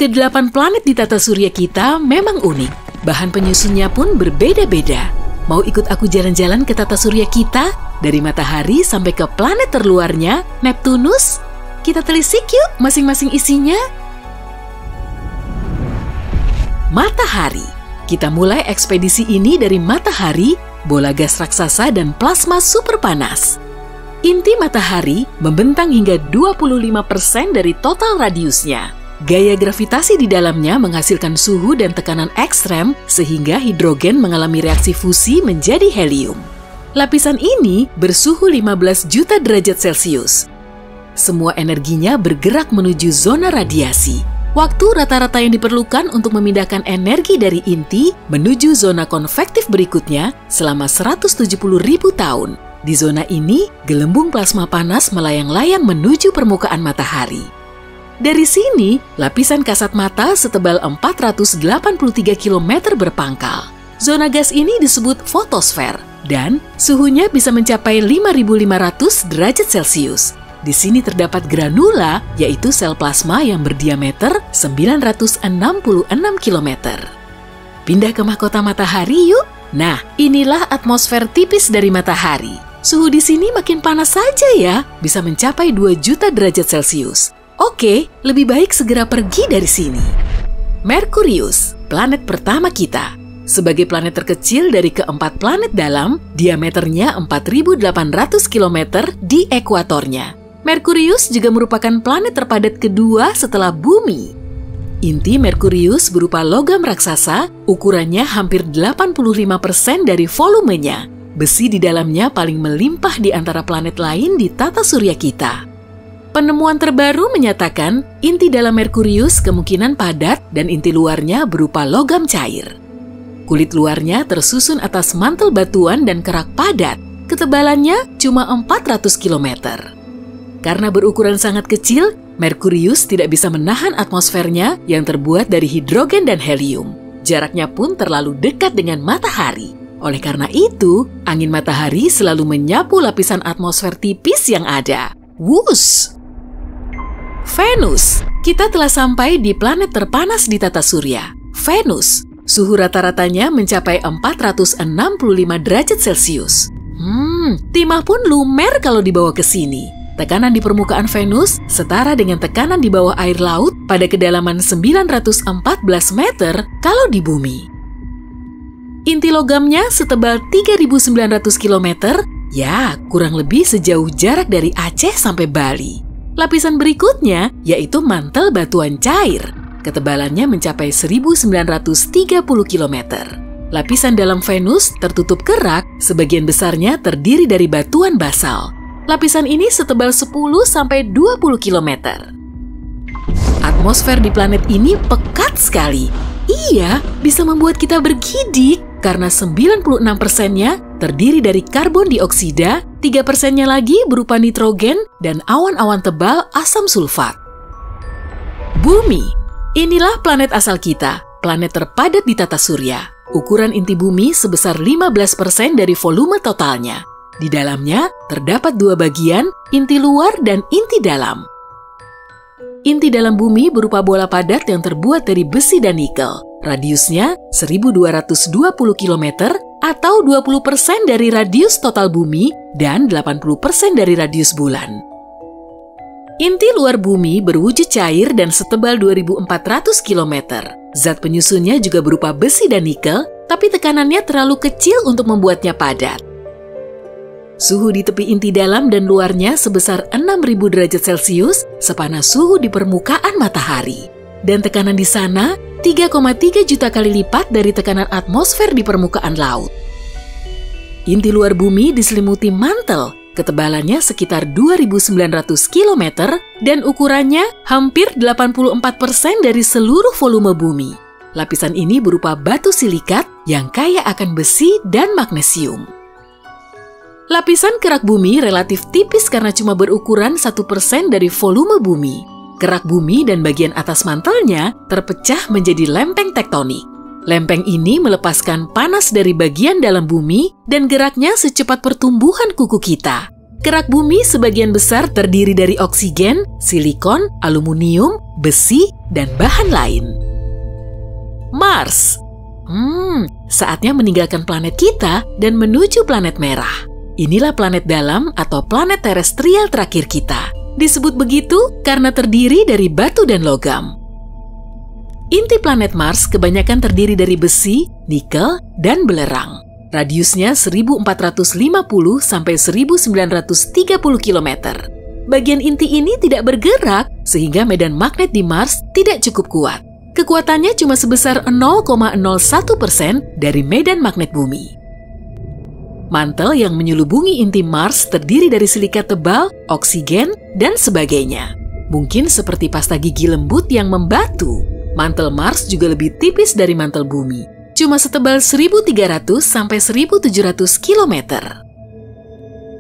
Kedelapan planet di tata surya kita memang unik. Bahan penyusunnya pun berbeda-beda. Mau ikut aku jalan-jalan ke tata surya kita? Dari matahari sampai ke planet terluarnya, Neptunus? Kita telisik yuk masing-masing isinya. Matahari. Kita mulai ekspedisi ini dari matahari, bola gas raksasa dan plasma super panas. Inti matahari membentang hingga 25% dari total radiusnya. Gaya gravitasi di dalamnya menghasilkan suhu dan tekanan ekstrem sehingga hidrogen mengalami reaksi fusi menjadi helium. Lapisan ini bersuhu 15 juta derajat Celcius. Semua energinya bergerak menuju zona radiasi. Waktu rata-rata yang diperlukan untuk memindahkan energi dari inti menuju zona konvektif berikutnya selama 170.000 tahun. Di zona ini, gelembung plasma panas melayang-layang menuju permukaan matahari. Dari sini, lapisan kasat mata setebal 483 km berpangkal. Zona gas ini disebut fotosfer dan suhunya bisa mencapai 5.500 derajat Celcius. Di sini terdapat granula, yaitu sel plasma yang berdiameter 966 km. Pindah ke mahkota matahari yuk. Nah, inilah atmosfer tipis dari matahari. Suhu di sini makin panas saja ya, bisa mencapai 2 juta derajat Celcius. Oke, lebih baik segera pergi dari sini. Merkurius, planet pertama kita. Sebagai planet terkecil dari keempat planet dalam, diameternya 4.800 km di ekuatornya. Merkurius juga merupakan planet terpadat kedua setelah Bumi. Inti Merkurius berupa logam raksasa, ukurannya hampir 85% dari volumenya. Besi di dalamnya paling melimpah di antara planet lain di tata surya kita. Penemuan terbaru menyatakan inti dalam Merkurius kemungkinan padat dan inti luarnya berupa logam cair. Kulit luarnya tersusun atas mantel batuan dan kerak padat. Ketebalannya cuma 400 km. Karena berukuran sangat kecil, Merkurius tidak bisa menahan atmosfernya yang terbuat dari hidrogen dan helium. Jaraknya pun terlalu dekat dengan matahari. Oleh karena itu, angin matahari selalu menyapu lapisan atmosfer tipis yang ada. Wush! Venus. Kita telah sampai di planet terpanas di tata surya. Venus. Suhu rata-ratanya mencapai 465 derajat Celcius. Timah pun lumer kalau dibawa ke sini. Tekanan di permukaan Venus setara dengan tekanan di bawah air laut pada kedalaman 914 meter kalau di bumi. Inti logamnya setebal 3.900 km, ya kurang lebih sejauh jarak dari Aceh sampai Bali. Lapisan berikutnya yaitu mantel batuan cair. Ketebalannya mencapai 1.930 km. Lapisan dalam Venus tertutup kerak, sebagian besarnya terdiri dari batuan basal. Lapisan ini setebal 10-20 km. Atmosfer di planet ini pekat sekali. Iya, bisa membuat kita bergidik karena 96%-nya terdiri dari karbon dioksida, 3%-nya lagi berupa nitrogen dan awan-awan tebal asam sulfat. Bumi. Inilah planet asal kita, planet terpadat di tata surya. Ukuran inti bumi sebesar 15% dari volume totalnya. Di dalamnya terdapat dua bagian, inti luar dan inti dalam. Inti dalam bumi berupa bola padat yang terbuat dari besi dan nikel. Radiusnya 1.220 km atau 20% dari radius total bumi dan 80% dari radius bulan. Inti luar bumi berwujud cair dan setebal 2.400 km. Zat penyusunnya juga berupa besi dan nikel, tapi tekanannya terlalu kecil untuk membuatnya padat. Suhu di tepi inti dalam dan luarnya sebesar 6.000 derajat Celcius, sepanas suhu di permukaan matahari. Dan tekanan di sana 3,3 juta kali lipat dari tekanan atmosfer di permukaan laut. Inti luar bumi diselimuti mantel, ketebalannya sekitar 2.900 km dan ukurannya hampir 84% dari seluruh volume bumi. Lapisan ini berupa batu silikat yang kaya akan besi dan magnesium. Lapisan kerak bumi relatif tipis karena cuma berukuran 1% dari volume bumi. Kerak bumi dan bagian atas mantelnya terpecah menjadi lempeng tektonik. Lempeng ini melepaskan panas dari bagian dalam bumi dan geraknya secepat pertumbuhan kuku kita. Kerak bumi sebagian besar terdiri dari oksigen, silikon, aluminium, besi, dan bahan lain. Mars. Saatnya meninggalkan planet kita dan menuju planet merah. Inilah planet dalam atau planet terestrial terakhir kita. Disebut begitu karena terdiri dari batu dan logam. Inti planet Mars kebanyakan terdiri dari besi, nikel, dan belerang. Radiusnya 1450 sampai 1930 km. Bagian inti ini tidak bergerak sehingga medan magnet di Mars tidak cukup kuat. Kekuatannya cuma sebesar 0,01% dari medan magnet bumi. Mantel yang menyelubungi inti Mars terdiri dari silika tebal, oksigen, dan sebagainya. Mungkin seperti pasta gigi lembut yang membatu. Mantel Mars juga lebih tipis dari mantel bumi. Cuma setebal 1.300 sampai 1.700 km.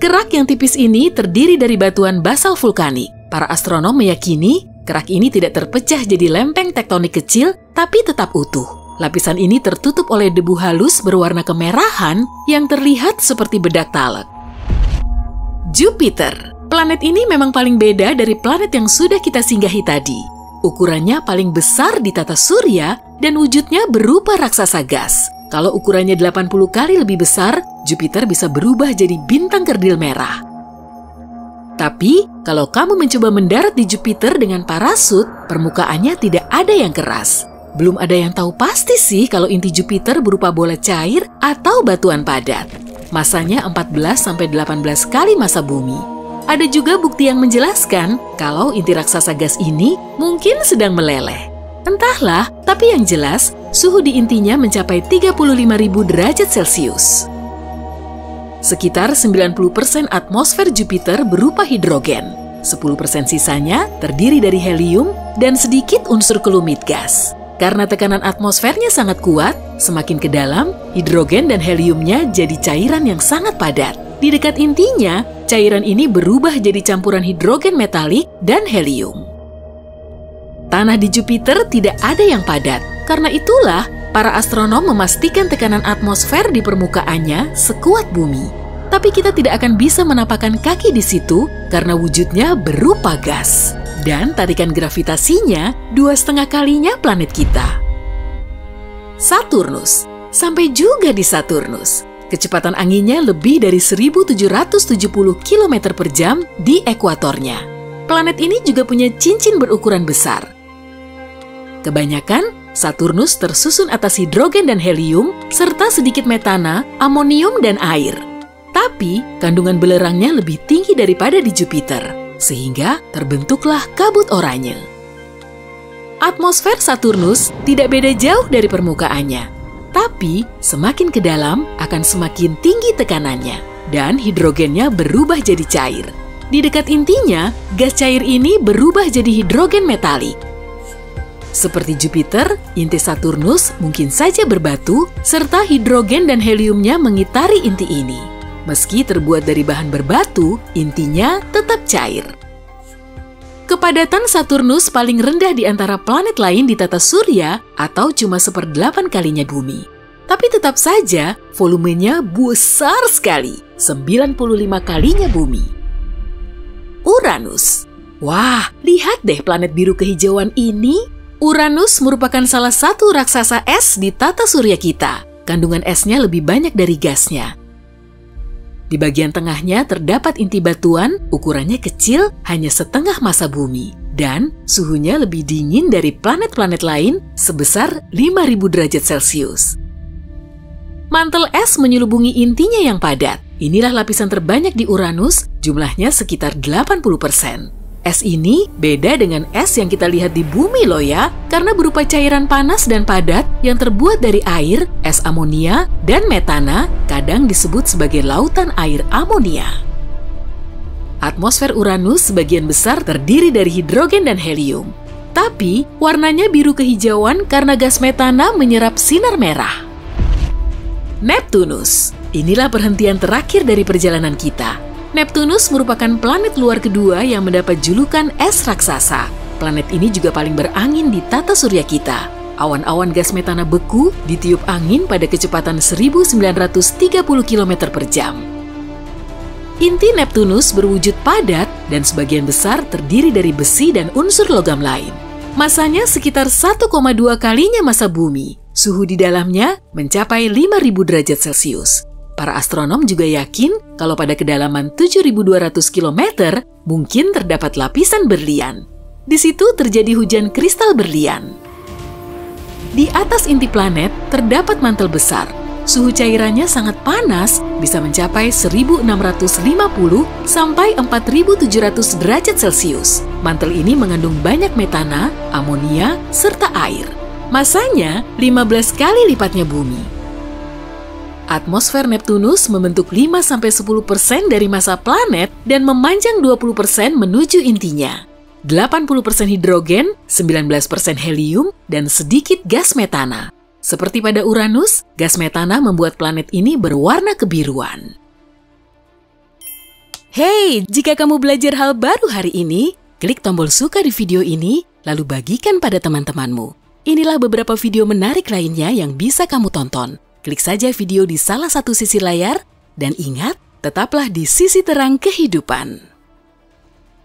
Kerak yang tipis ini terdiri dari batuan basal vulkanik. Para astronom meyakini kerak ini tidak terpecah jadi lempeng tektonik kecil, tapi tetap utuh. Lapisan ini tertutup oleh debu halus berwarna kemerahan yang terlihat seperti bedak talek. Jupiter. Planet ini memang paling beda dari planet yang sudah kita singgahi tadi. Ukurannya paling besar di tata surya dan wujudnya berupa raksasa gas. Kalau ukurannya 80 kali lebih besar, Jupiter bisa berubah jadi bintang kerdil merah. Tapi, kalau kamu mencoba mendarat di Jupiter dengan parasut, permukaannya tidak ada yang keras. Belum ada yang tahu pasti sih kalau inti Jupiter berupa bola cair atau batuan padat. Masanya 14-18 kali massa bumi. Ada juga bukti yang menjelaskan kalau inti raksasa gas ini mungkin sedang meleleh. Entahlah, tapi yang jelas, suhu di intinya mencapai 35.000 derajat Celcius. Sekitar 90% atmosfer Jupiter berupa hidrogen. 10% sisanya terdiri dari helium dan sedikit unsur kelumit gas. Karena tekanan atmosfernya sangat kuat, semakin ke dalam, hidrogen dan heliumnya jadi cairan yang sangat padat. Di dekat intinya, cairan ini berubah jadi campuran hidrogen metalik dan helium. Tanah di Jupiter tidak ada yang padat. Karena itulah, para astronom memastikan tekanan atmosfer di permukaannya sekuat bumi. Tapi kita tidak akan bisa menapakkan kaki di situ karena wujudnya berupa gas. Dan tarikan gravitasinya 2,5 kalinya planet kita. Saturnus. Sampai juga di Saturnus. Kecepatan anginnya lebih dari 1.770 km per jam di ekuatornya. Planet ini juga punya cincin berukuran besar. Kebanyakan, Saturnus tersusun atas hidrogen dan helium, serta sedikit metana, amonium, dan air. Tapi, kandungan belerangnya lebih tinggi daripada di Jupiter, sehingga terbentuklah kabut oranye. Atmosfer Saturnus tidak beda jauh dari permukaannya. Tapi, semakin ke dalam akan semakin tinggi tekanannya dan hidrogennya berubah jadi cair. Di dekat intinya, gas cair ini berubah jadi hidrogen metalik. Seperti Jupiter, inti Saturnus mungkin saja berbatu serta hidrogen dan heliumnya mengitari inti ini. Meski terbuat dari bahan berbatu, intinya tetap cair. Kepadatan Saturnus paling rendah di antara planet lain di tata surya atau cuma 1/8 kalinya bumi. Tapi tetap saja volumenya besar sekali, 95 kalinya bumi. Uranus. Wah, lihat deh planet biru kehijauan ini. Uranus merupakan salah satu raksasa es di tata surya kita. Kandungan esnya lebih banyak dari gasnya. Di bagian tengahnya terdapat inti batuan, ukurannya kecil, hanya setengah massa bumi. Dan suhunya lebih dingin dari planet-planet lain sebesar 5.000 derajat Celcius. Mantel es menyelubungi intinya yang padat. Inilah lapisan terbanyak di Uranus, jumlahnya sekitar 80%. Es ini beda dengan es yang kita lihat di bumi loh ya, karena berupa cairan panas dan padat yang terbuat dari air, es amonia, dan metana, kadang disebut sebagai lautan air amonia. Atmosfer Uranus sebagian besar terdiri dari hidrogen dan helium. Tapi, warnanya biru kehijauan karena gas metana menyerap sinar merah. Neptunus. Inilah perhentian terakhir dari perjalanan kita. Neptunus merupakan planet luar kedua yang mendapat julukan es raksasa. Planet ini juga paling berangin di tata surya kita. Awan-awan gas metana beku ditiup angin pada kecepatan 1930 km per jam. Inti Neptunus berwujud padat dan sebagian besar terdiri dari besi dan unsur logam lain. Masanya sekitar 1,2 kalinya massa bumi. Suhu di dalamnya mencapai 5.000 derajat Celcius. Para astronom juga yakin kalau pada kedalaman 7.200 km mungkin terdapat lapisan berlian. Di situ terjadi hujan kristal berlian. Di atas inti planet terdapat mantel besar. Suhu cairannya sangat panas, bisa mencapai 1650 sampai 4700 derajat Celcius. Mantel ini mengandung banyak metana, amonia, serta air. Masanya 15 kali lipatnya bumi. Atmosfer Neptunus membentuk 5-10% dari massa planet dan memanjang 20% menuju intinya. 80% hidrogen, 19% helium, dan sedikit gas metana. Seperti pada Uranus, gas metana membuat planet ini berwarna kebiruan. Hey, jika kamu belajar hal baru hari ini, klik tombol suka di video ini, lalu bagikan pada teman-temanmu. Inilah beberapa video menarik lainnya yang bisa kamu tonton. Klik saja video di salah satu sisi layar, dan ingat, tetaplah di sisi terang kehidupan.